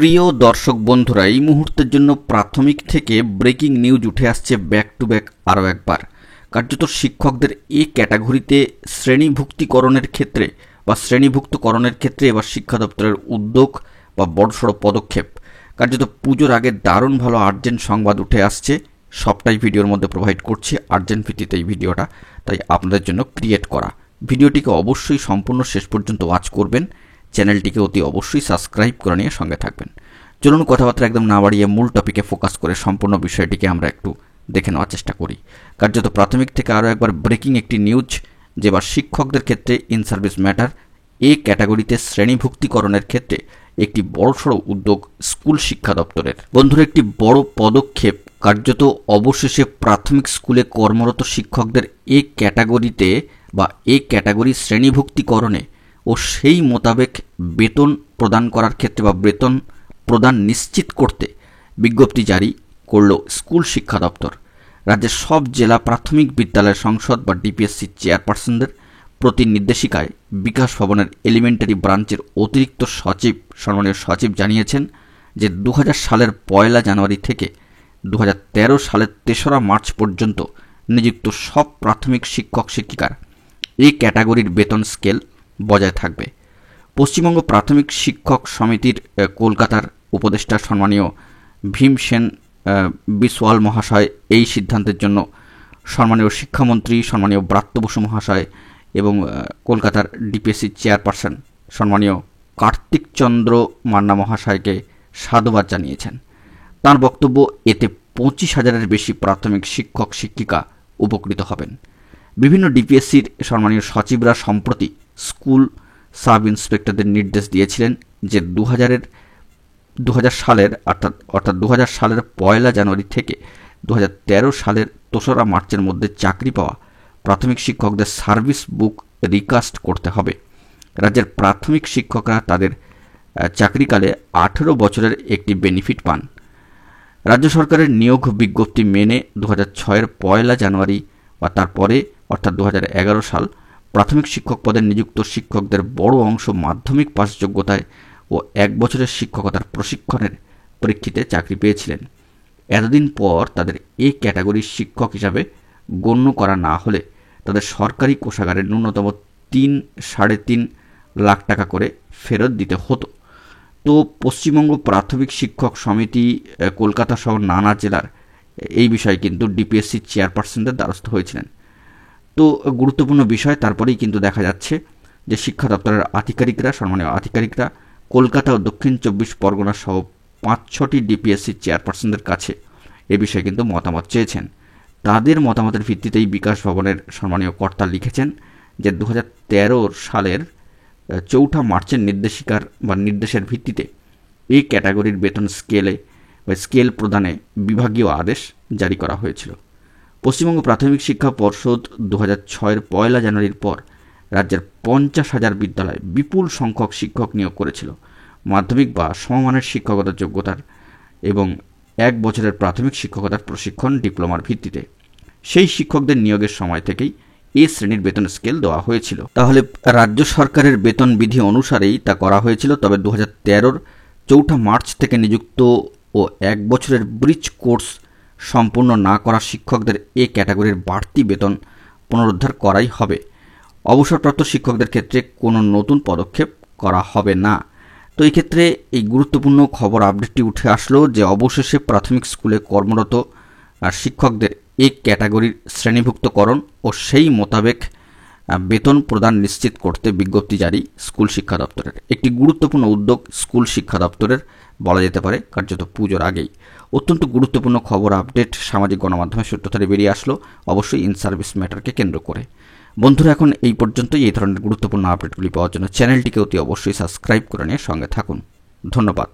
প্রিয় দর্শক বন্ধুরা, এই মুহূর্তের জন্য প্রাথমিক থেকে ব্রেকিং নিউজ উঠে আসছে ব্যাক টু ব্যাক আরও একবার। কার্যত শিক্ষকদের এ ক্যাটাগরিতে শ্রেণীভুক্তিকরণের ক্ষেত্রে বা শ্রেণীভুক্তকরণের ক্ষেত্রে এবার শিক্ষা দপ্তরের উদ্যোগ বা বড়সড় পদক্ষেপ। কার্যত পুজোর আগে দারুণ ভালো আর্জেন্ট সংবাদ উঠে আসছে, সবটাই ভিডিওর মধ্যে প্রোভাইড করছি। আর্জেন্ট ভিত্তিতে এই ভিডিওটা তাই আপনাদের জন্য ক্রিয়েট করা। ভিডিওটিকে অবশ্যই সম্পূর্ণ শেষ পর্যন্ত ওয়াচ করবেন, চ্যানেলটিকে অতি অবশ্যই সাবস্ক্রাইব করে নিয়ে সঙ্গে থাকবেন। চলুন কথাবার্তা একদম না বাড়িয়ে মূল টপিকে ফোকাস করে সম্পূর্ণ বিষয়টিকে আমরা একটু দেখে নেওয়ার চেষ্টা করি। কার্যত প্রাথমিক থেকে আরও একবার ব্রেকিং একটি নিউজ, যে এবার শিক্ষকদের ক্ষেত্রে ইন সার্ভিস ম্যাটার এ ক্যাটাগরিতে শ্রেণীভুক্তিকরণের ক্ষেত্রে একটি বড়সড় উদ্যোগ স্কুল শিক্ষা দপ্তরের। বন্ধুরা, একটি বড় পদক্ষেপ। কার্যত অবশেষে প্রাথমিক স্কুলে কর্মরত শিক্ষকদের এ ক্যাটাগরিতে বা এ ক্যাটাগরি শ্রেণীভুক্তিকরণে ও সেই মোতাবেক বেতন প্রদান করার ক্ষেত্রে বা বেতন প্রদান নিশ্চিত করতে বিজ্ঞপ্তি জারি করল স্কুল শিক্ষা দপ্তর। রাজ্যের সব জেলা প্রাথমিক বিদ্যালয় সংসদ বা ডিপিএসসি চেয়ারপারসনদের প্রতি নির্দেশিকায় বিকাশ ভবনের এলিমেন্টারি ব্রাঞ্চের অতিরিক্ত সচিব সম্মানীয় সচিব জানিয়েছেন যে 2000 সালের 1 জানুয়ারি থেকে 2013 সালের 3রা মার্চ পর্যন্ত নিযুক্ত সব প্রাথমিক শিক্ষক শিক্ষিকার এই ক্যাটাগরির বেতন স্কেল বজায় থাকবে। পশ্চিমবঙ্গ প্রাথমিক শিক্ষক সমিতির কলকাতার উপদেষ্টা সম্মানীয় ভীমসেন বিসওয়াল মহাশয় এই সিদ্ধান্তের জন্য সম্মানীয় শিক্ষামন্ত্রী সম্মানীয় ব্রাত্য বসু মহাশয় এবং কলকাতার ডিপিএসসি চেয়ারপারসন সম্মানীয় কার্তিক চন্দ্র মান্না মহাশয়কে সাধুবাদ জানিয়েছেন। তাঁর বক্তব্য, এতে 25,000-এর বেশি প্রাথমিক শিক্ষক শিক্ষিকা উপকৃত হবেন। বিভিন্ন ডিপিএসসির সম্মানীয় সচিবরা সম্প্রতি স্কুল সাব ইন্সপেক্টরদের নির্দেশ দিয়েছিলেন যে 2000 সালের অর্থাৎ 2000 সালের 1 জানুয়ারি থেকে 2013 সালের 3রা মার্চের মধ্যে চাকরি পাওয়া প্রাথমিক শিক্ষকদের সার্ভিস বুক রিকাস্ট করতে হবে। রাজ্যের প্রাথমিক শিক্ষকরা তাদের চাকরিকালে 18 বছরের একটি বেনিফিট পান। রাজ্য সরকারের নিয়োগ বিজ্ঞপ্তি মেনে 2006-এর 1 জানুয়ারি বা তারপরে অর্থাৎ 2011 সাল প্রাথমিক শিক্ষক পদে নিযুক্ত শিক্ষকদের বড় অংশ মাধ্যমিক পাস যোগ্যতায় ও 1 বছরের শিক্ষকতার প্রশিক্ষণের প্রেক্ষিতে চাকরি পেয়েছিলেন। এতদিন পর তাদের এ ক্যাটাগরির শিক্ষক হিসাবে গণ্য করা না হলে তাদের সরকারি কোষাগারে ন্যূনতম 3-3.5 লাখ টাকা করে ফেরত দিতে হতো। তো পশ্চিমবঙ্গ প্রাথমিক শিক্ষক সমিতি কলকাতা সহ নানা জেলার এই বিষয়ে কিন্তু ডিপিএসসি চেয়ারপারসনদের দ্বারস্থ হয়েছিলেন। তো গুরুত্বপূর্ণ বিষয়, তারপরেই কিন্তু দেখা যাচ্ছে যে শিক্ষা দপ্তরের সম্মানীয় আধিকারিকরা কলকাতা ও দক্ষিণ 24 পরগনা সহ 5-6টি ডিপিএসসি চেয়ারপারসনদের কাছে এ বিষয়ে কিন্তু মতামত চেয়েছেন। তাদের মতামতের ভিত্তিতেই বিকাশ ভবনের সম্মানীয় কর্তা লিখেছেন যে 2013 সালের 4 মার্চের নির্দেশের ভিত্তিতে এই ক্যাটাগরির বেতন স্কেল প্রদানে বিভাগীয় আদেশ জারি করা হয়েছিল। পশ্চিমবঙ্গ প্রাথমিক শিক্ষা পর্ষদ 2006-এর 1 জানুয়ারির পর রাজ্যের 50,000 বিদ্যালয়ে বিপুল সংখ্যক শিক্ষক নিয়োগ করেছিল মাধ্যমিক বা সমমানের শিক্ষকতার যোগ্যতার এবং 1 বছরের প্রাথমিক শিক্ষকতার প্রশিক্ষণ ডিপ্লোমার ভিত্তিতে। সেই শিক্ষকদের নিয়োগের সময় থেকেই এ শ্রেণীর বেতন স্কেল দেওয়া হয়েছিল। তাহলে রাজ্য সরকারের বেতন বিধি অনুসারেই তা করা হয়েছিল। তবে 2013-র 4 মার্চ থেকে নিযুক্ত ও 1 বছরের ব্রিজ কোর্স সম্পূর্ণ না করা শিক্ষকদের এ ক্যাটাগরির বাড়তি বেতন পুনরুদ্ধার করাই হবে। অবসরপ্রাপ্ত শিক্ষকদের ক্ষেত্রে কোনো নতুন পদক্ষেপ করা হবে না। তো এই ক্ষেত্রে এই গুরুত্বপূর্ণ খবর আপডেটটি উঠে আসলো যে অবশেষে প্রাথমিক স্কুলে কর্মরত শিক্ষকদের এ ক্যাটাগরির শ্রেণীভুক্তকরণ ও সেই মোতাবেক বেতন প্রদান নিশ্চিত করতে বিজ্ঞপ্তি জারি স্কুল শিক্ষা দপ্তরের। একটি গুরুত্বপূর্ণ উদ্যোগ স্কুল শিক্ষা দপ্তরের, বলা যেতে পারে কার্যত পুজোর আগেই। অত্যন্ত গুরুত্বপূর্ণ খবর আপডেট সামাজিক গণমাধ্যমে সূত্র ধরে বেরিয়ে আসলো, অবশ্যই ইন সার্ভিস ম্যাটারকে কেন্দ্র করে। বন্ধুরা, এখন এই পর্যন্তই। এই ধরনের গুরুত্বপূর্ণ আপডেটগুলি পাওয়ার জন্য চ্যানেলটিকে অতি অবশ্যই সাবস্ক্রাইব করে নিয়ে সঙ্গে থাকুন। ধন্যবাদ।